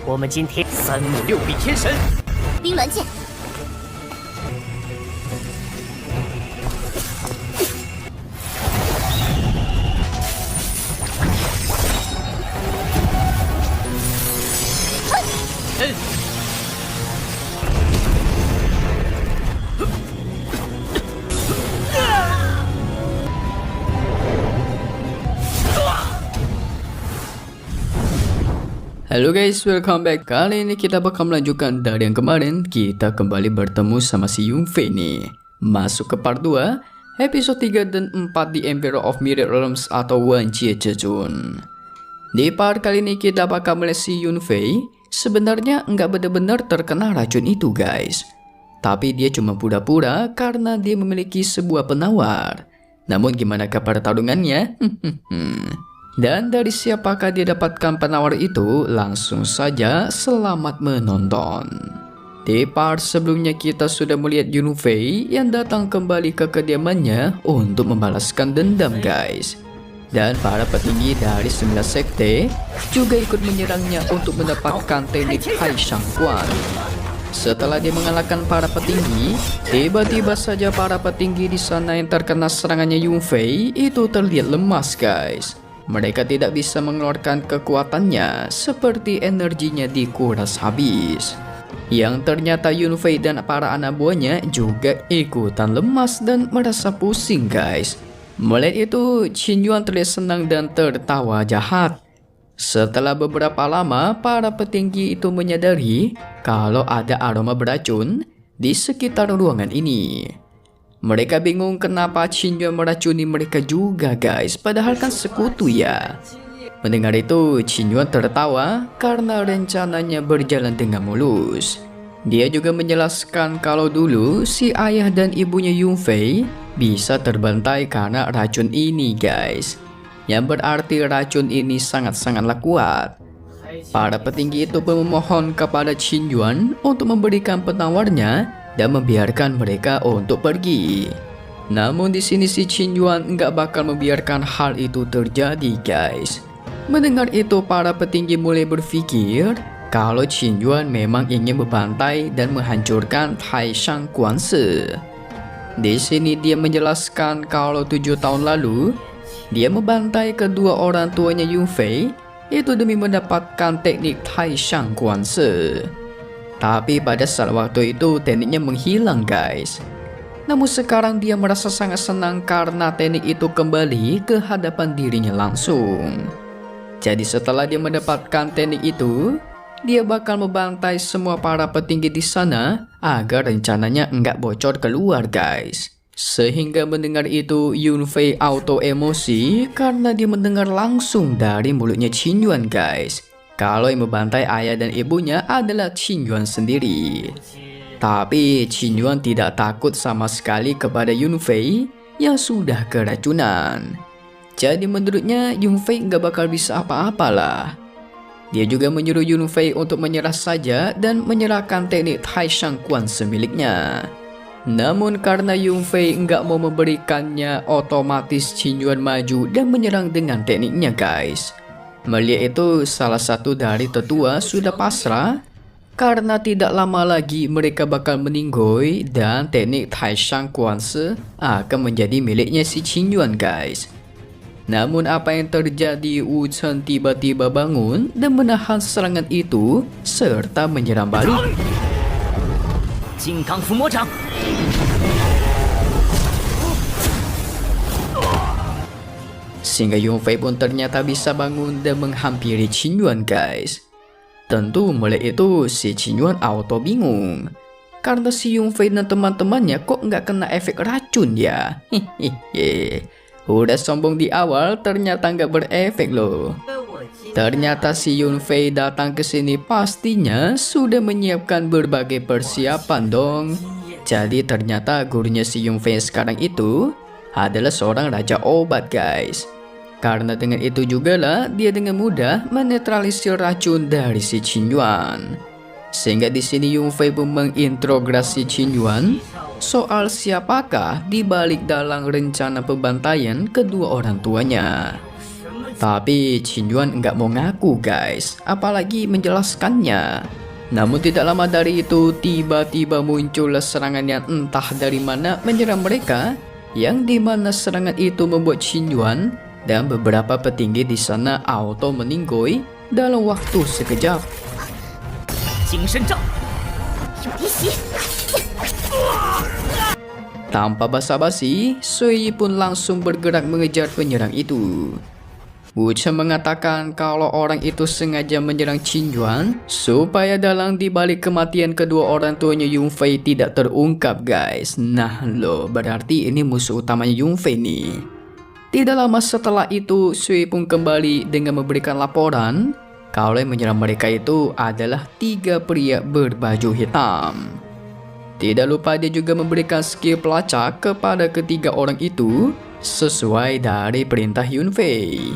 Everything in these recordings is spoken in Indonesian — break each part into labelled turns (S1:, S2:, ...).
S1: 我们今天三目六臂天神，
S2: 冰鸾剑，Halo
S3: guys, welcome back. Kali ini kita bakal melanjutkan dari yang kemarin. Kita kembali bertemu sama si Yunfei nih. Masuk ke part 2, episode 3 dan 4 di Emperor of Myriad Realms atau Wanjie Zhezun. Di part kali ini kita bakal melihat si Yunfei sebenarnya nggak benar-benar terkena racun itu guys. Tapi dia cuma pura-pura karena dia memiliki sebuah penawar. Namun gimana pertarungannya? Dan dari siapakah dia dapatkan penawar itu? Langsung saja selamat menonton. Di part sebelumnya kita sudah melihat Yunfei yang datang kembali ke kediamannya untuk membalaskan dendam guys. Dan para petinggi dari 9 sekte juga ikut menyerangnya untuk mendapatkan teknik Hai Shang Quan. Setelah dia mengalahkan para petinggi, tiba-tiba saja para petinggi di sana yang terkena serangannya Yunfei itu terlihat lemas guys. Mereka tidak bisa mengeluarkan kekuatannya seperti energinya dikuras habis. Yang ternyata Yunfei dan para anak buahnya juga ikutan lemas dan merasa pusing guys. Melihat itu, Qin Yuan terlihat senang dan tertawa jahat. Setelah beberapa lama, para petinggi itu menyadari kalau ada aroma beracun di sekitar ruangan ini. Mereka bingung kenapa Qin Yuan meracuni mereka juga guys, padahal kan sekutu ya. Mendengar itu, Qin Yuan tertawa karena rencananya berjalan dengan mulus. Dia juga menjelaskan kalau dulu si ayah dan ibunya Yunfei bisa terbantai karena racun ini guys. Yang berarti racun ini sangat-sangatlah kuat. Para petinggi itu pun memohon kepada Qin Yuan untuk memberikan penawarnya dan membiarkan mereka untuk pergi. Namun di sini si Qin Yuan nggak bakal membiarkan hal itu terjadi guys. Mendengar itu para petinggi mulai berpikir kalau Qin Yuan memang ingin membantai dan menghancurkan Hai Shang Quan Se. Di sini dia menjelaskan kalau 7 tahun lalu dia membantai kedua orang tuanya Yunfei itu demi mendapatkan teknik Hai Shang Quan Se. Tapi pada saat waktu itu tekniknya menghilang guys. Namun sekarang dia merasa sangat senang karena teknik itu kembali ke hadapan dirinya langsung. Jadi setelah dia mendapatkan teknik itu, dia bakal membantai semua para petinggi di sana agar rencananya nggak bocor keluar guys. Sehingga mendengar itu Yunfei auto emosi karena dia mendengar langsung dari mulutnya Qin Yuan guys. Kalau yang membantai ayah dan ibunya adalah Qin Yuan sendiri. Tapi Qin Yuan tidak takut sama sekali kepada Yunfei yang sudah keracunan. Jadi menurutnya Yunfei nggak bakal bisa apa-apalah. Dia juga menyuruh Yunfei untuk menyerah saja dan menyerahkan teknik Hai Shang Quan semiliknya. Namun karena Yunfei nggak mau memberikannya, otomatis Qin Yuan maju dan menyerang dengan tekniknya guys. Melihat itu, salah satu dari tetua sudah pasrah karena tidak lama lagi mereka bakal meninggoy dan teknik Tai Shang Quan Se akan menjadi miliknya si Qin Yuan guys. Namun apa yang terjadi, Wu Chen tiba-tiba bangun dan menahan serangan itu serta menyerang balik.
S1: Jinggang Fu Mo Zhang.
S3: Sehingga Yunfei pun ternyata bisa bangun dan menghampiri Qin Yuan guys. Tentu mulai itu si Qin Yuan auto bingung. Karena si Yunfei dan teman-temannya kok nggak kena efek racun ya. Udah sombong di awal ternyata nggak berefek loh. Ternyata si Yunfei datang ke sini pastinya sudah menyiapkan berbagai persiapan dong. Jadi ternyata gurunya si Yunfei sekarang itu adalah seorang raja obat guys. Karena dengan itu juga lah dia dengan mudah menetralisir racun dari si Qin Yuan. Sehingga di sini Yunfei pun menginterogasi Qin Yuan soal siapakah di balik dalam rencana pembantaian kedua orang tuanya. Tapi Qin Yuan nggak mau ngaku guys, apalagi menjelaskannya. Namun tidak lama dari itu tiba-tiba muncullah serangan yang entah dari mana menyerang mereka, yang dimana serangan itu membuat Qin Yuan dan beberapa petinggi di sana auto meninggoy dalam waktu sekejap.
S1: 精神杖，
S3: Tanpa basa-basi, Sui pun langsung bergerak mengejar penyerang itu. Wu Chen mengatakan kalau orang itu sengaja menyerang Qin Yuan supaya dalang dibalik kematian kedua orang tuanya Yun Fei tidak terungkap guys. Nah loh, berarti ini musuh utamanya Yun Fei nih. Tidak lama setelah itu, Sui pun kembali dengan memberikan laporan kalau yang menyerang mereka itu adalah 3 pria berbaju hitam. Tidak lupa dia juga memberikan skill pelacak kepada ketiga orang itu sesuai dari perintah Yun Fei.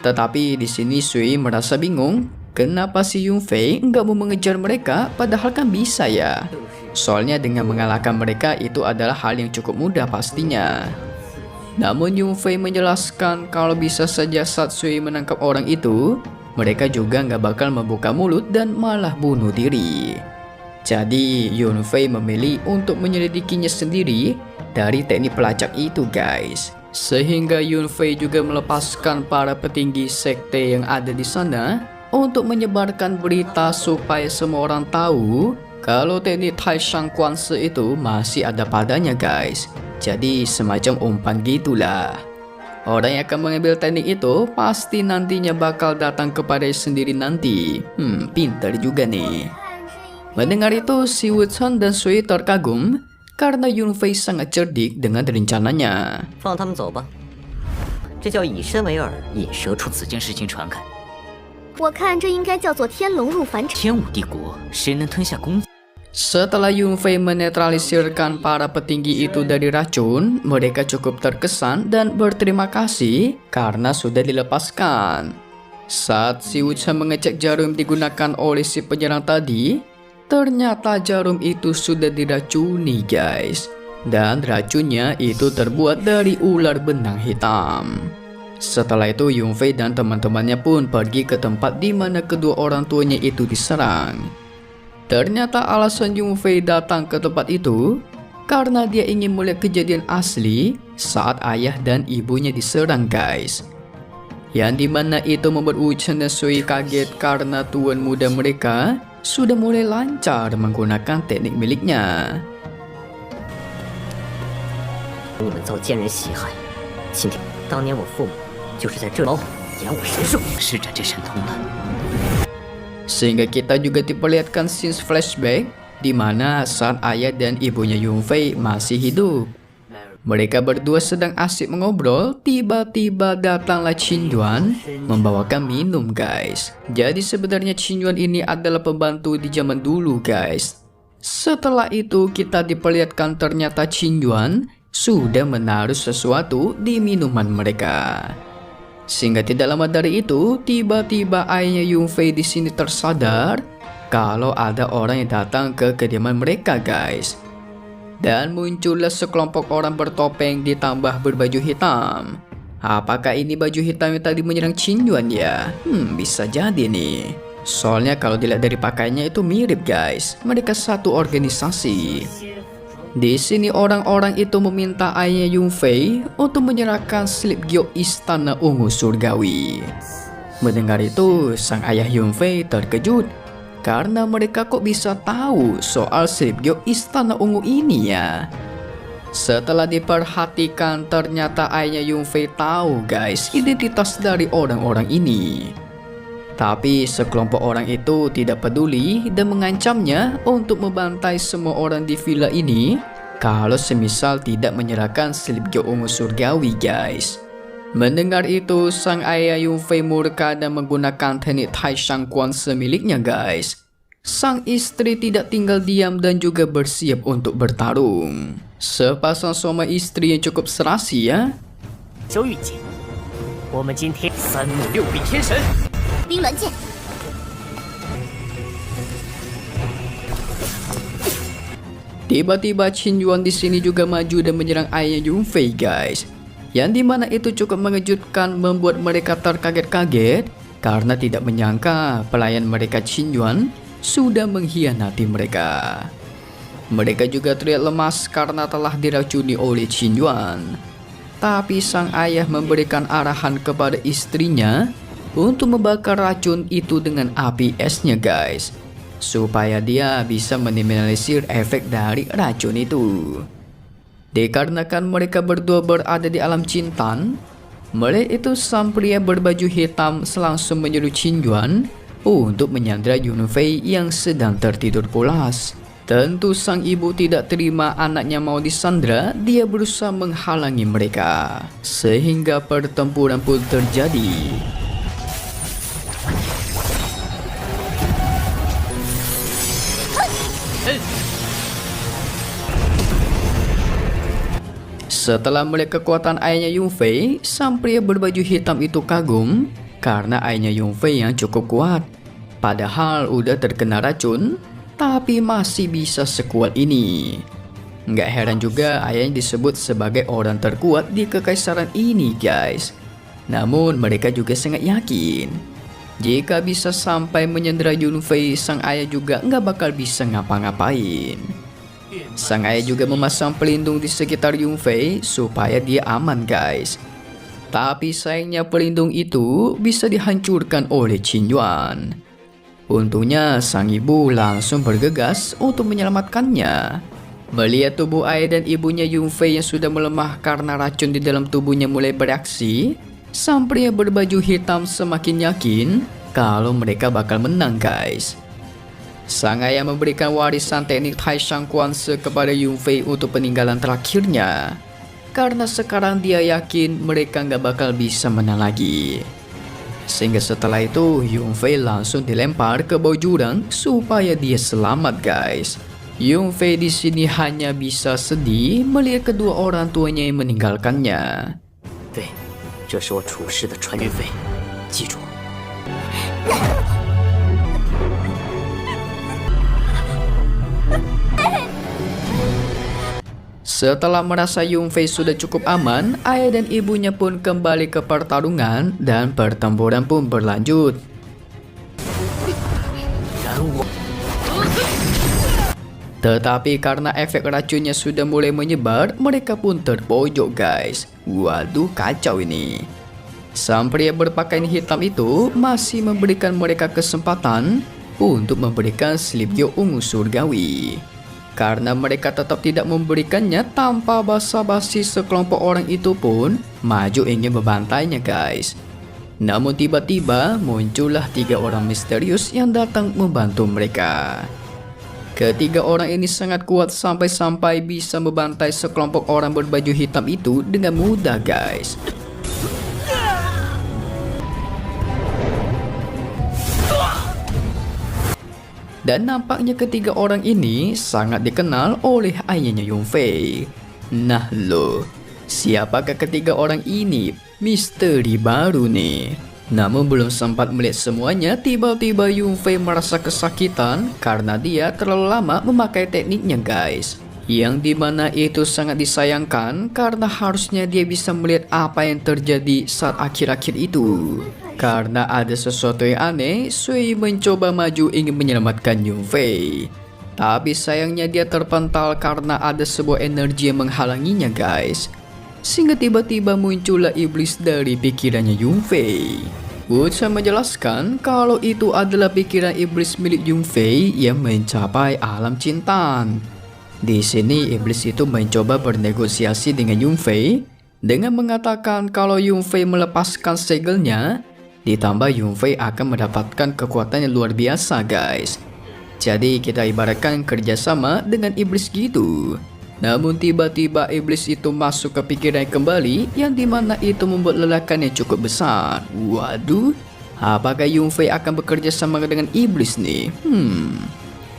S3: Tetapi di sini Sui merasa bingung, kenapa si Yun Fei nggak mau mengejar mereka padahal kan bisa ya. Soalnya dengan mengalahkan mereka itu adalah hal yang cukup mudah pastinya. Namun Yun Fei menjelaskan kalau bisa saja saat Sui menangkap orang itu, mereka juga nggak bakal membuka mulut dan malah bunuh diri. Jadi Yun Fei memilih untuk menyelidikinya sendiri dari teknik pelacak itu guys. Sehingga Yun Fei juga melepaskan para petinggi sekte yang ada di sana untuk menyebarkan berita supaya semua orang tahu kalau teknik Taishang Kuanse itu masih ada padanya guys. Jadi semacam umpan gitulah. Orang yang akan mengambil teknik itu pasti nantinya bakal datang kepada sendiri nanti. Pintar juga nih. Mendengar itu, si Wu Chen dan Sui terkagum karena Yun Fei sangat cerdik dengan rencananya.
S1: 放他们走吧。这叫以身为饵，引蛇出。此件事情传开，
S2: 我看这应该叫做天龙入凡尘。
S1: 天武帝国谁能吞下公子？
S3: Setelah Yun Fei menetralisirkan para petinggi itu dari racun, mereka cukup terkesan dan berterima kasih karena sudah dilepaskan. Saat si Wu Chen mengecek jarum digunakan oleh si penyerang tadi, ternyata jarum itu sudah diracuni guys. Dan racunnya itu terbuat dari ular benang hitam. Setelah itu Yun Fei dan teman-temannya pun pergi ke tempat di mana kedua orang tuanya itu diserang. Ternyata alasan Yun Fei datang ke tempat itu karena dia ingin melihat kejadian asli saat ayah dan ibunya diserang guys. Yang dimana itu membuat Wu Chen dan Sui kaget karena tuan muda mereka sudah mulai lancar menggunakan teknik miliknya.
S1: 你们遭奸人袭害，今天当年我父母就是在这牢演我神术，施展这神通了。
S3: Sehingga kita juga diperlihatkan scene flashback di mana saat ayah dan ibunya Yun Fei masih hidup. Mereka berdua sedang asik mengobrol, tiba-tiba datanglah Qin Yuan membawakan minum guys. Jadi sebenarnya Qin Yuan ini adalah pembantu di zaman dulu guys. Setelah itu kita diperlihatkan ternyata Qin Yuan sudah menaruh sesuatu di minuman mereka. Sehingga tidak lama dari itu, tiba-tiba ayahnya Yun Fei di sini tersadar kalau ada orang yang datang ke kediaman mereka guys. Dan muncullah sekelompok orang bertopeng ditambah berbaju hitam. Apakah ini baju hitam yang tadi menyerang Qin Yuan ya? Bisa jadi nih. Soalnya kalau dilihat dari pakaiannya itu mirip guys. Mereka satu organisasi. Di sini orang-orang itu meminta ayahnya Yun Fei untuk menyerahkan slip giok istana ungu surgawi. Mendengar itu, sang ayah Yun Fei terkejut karena mereka kok bisa tahu soal slip giok istana ungu ini ya. Setelah diperhatikan, ternyata ayahnya Yun Fei tahu guys identitas dari orang-orang ini. Tapi sekelompok orang itu tidak peduli dan mengancamnya untuk membantai semua orang di villa ini kalau semisal tidak menyerahkan slip giok ungu surgawi guys. Mendengar itu, sang ayah Yun Fei murka dan menggunakan teknik Taishang Kuanse miliknya guys. Sang istri tidak tinggal diam dan juga bersiap untuk bertarung. Sepasang suami istri yang cukup serasi ya.
S1: 周玉姐，我们今天三怒六臂天神。
S2: 冰鸾剑，
S3: Tiba-tiba Qin Yuan di sini juga maju dan menyerang ayahnya Yun Fei guys. yang dimana itu cukup mengejutkan, membuat mereka terkaget-kaget karena tidak menyangka pelayan mereka Qin Yuan sudah mengkhianati mereka. Mereka juga terlihat lemas karena telah diracuni oleh Qin Yuan. Tapi sang ayah memberikan arahan kepada istrinya untuk membakar racun itu dengan api esnya guys, supaya dia bisa meminimalisir efek dari racun itu. Dikarenakan mereka berdua berada di alam Cintan, melihat itu sang pria berbaju hitam langsung menyuruh Qin Yuan untuk menyandra Yunfei yang sedang tertidur pulas. Tentu sang ibu tidak terima anaknya mau disandra, dia berusaha menghalangi mereka, sehingga pertempuran pun terjadi. Setelah melihat kekuatan ayahnya Yunfei, sang pria berbaju hitam itu kagum karena ayahnya Yunfei yang cukup kuat. Padahal udah terkena racun, tapi masih bisa sekuat ini. Nggak heran juga ayahnya disebut sebagai orang terkuat di kekaisaran ini guys. Namun mereka juga sangat yakin, jika bisa sampai menyandera Yunfei, sang ayah juga nggak bakal bisa ngapa-ngapain. Sang ayah juga memasang pelindung di sekitar Yunfei supaya dia aman guys. Tapi sayangnya pelindung itu bisa dihancurkan oleh Qin Yuan. Untungnya sang ibu langsung bergegas untuk menyelamatkannya. Melihat tubuh ayah dan ibunya Yunfei yang sudah melemah karena racun di dalam tubuhnya mulai bereaksi, sang pria berbaju hitam semakin yakin kalau mereka bakal menang guys. Sang ayah memberikan warisan teknik Tai Shang Kuanse kepada Yunfei untuk peninggalan terakhirnya, karena sekarang dia yakin mereka nggak bakal bisa menang lagi. Sehingga setelah itu Yunfei langsung dilempar ke bawah jurang supaya dia selamat guys. Yunfei di sini hanya bisa sedih melihat kedua orang tuanya yang meninggalkannya.
S1: 对，这是我处世的传运费，记住。
S3: Setelah merasa Yunfei sudah cukup aman, ayah dan ibunya pun kembali ke pertarungan dan pertempuran pun berlanjut. Tetapi karena efek racunnya sudah mulai menyebar, mereka pun terpojok guys. Waduh, kacau ini. Sang pria berpakaian hitam itu masih memberikan mereka kesempatan untuk memberikan slipyo ungu surgawi. Karena mereka tetap tidak memberikannya, tanpa basa-basi sekelompok orang itu pun maju ingin membantainya guys. Namun tiba-tiba muncullah 3 orang misterius yang datang membantu mereka. Ketiga orang ini sangat kuat sampai-sampai bisa membantai sekelompok orang berbaju hitam itu dengan mudah guys. Dan nampaknya ketiga orang ini sangat dikenal oleh ayahnya Yunfei. Nah loh, siapakah ketiga orang ini? Misteri baru nih. Namun belum sempat melihat semuanya, tiba-tiba Yunfei merasa kesakitan karena dia terlalu lama memakai tekniknya guys. Yang dimana itu sangat disayangkan karena harusnya dia bisa melihat apa yang terjadi saat akhir-akhir itu. Karena ada sesuatu yang aneh, Sui mencoba maju ingin menyelamatkan Yunfei. Tapi sayangnya dia terpental karena ada sebuah energi yang menghalanginya guys. Sehingga tiba-tiba muncullah iblis dari pikirannya Yunfei. Wucha menjelaskan kalau itu adalah pikiran iblis milik Yunfei yang mencapai alam Cintan. Di sini iblis itu mencoba bernegosiasi dengan Yunfei dengan mengatakan kalau Yunfei melepaskan segelnya, ditambah Yunfei akan mendapatkan kekuatan yang luar biasa guys. Jadi kita ibaratkan kerjasama dengan iblis gitu. Namun tiba-tiba iblis itu masuk ke pikiran kembali, yang dimana itu membuat lelakan yang cukup besar. Waduh, apakah Yunfei akan bekerja sama dengan iblis nih?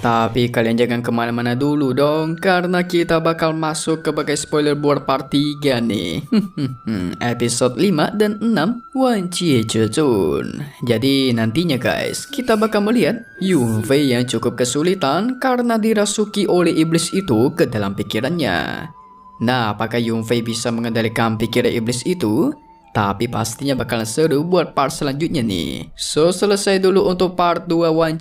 S3: Tapi kalian jangan kemana-mana dulu dong, karena kita bakal masuk ke bagai spoiler buat part 3 nih. Episode 5 dan 6 Wan Jie Zhezun. Jadi nantinya guys, kita bakal melihat Yunfei yang cukup kesulitan karena dirasuki oleh iblis itu ke dalam pikirannya. Nah, apakah Yunfei bisa mengendalikan pikiran iblis itu? Tapi pastinya bakalan seru buat part selanjutnya nih. So, selesai dulu untuk part 2 One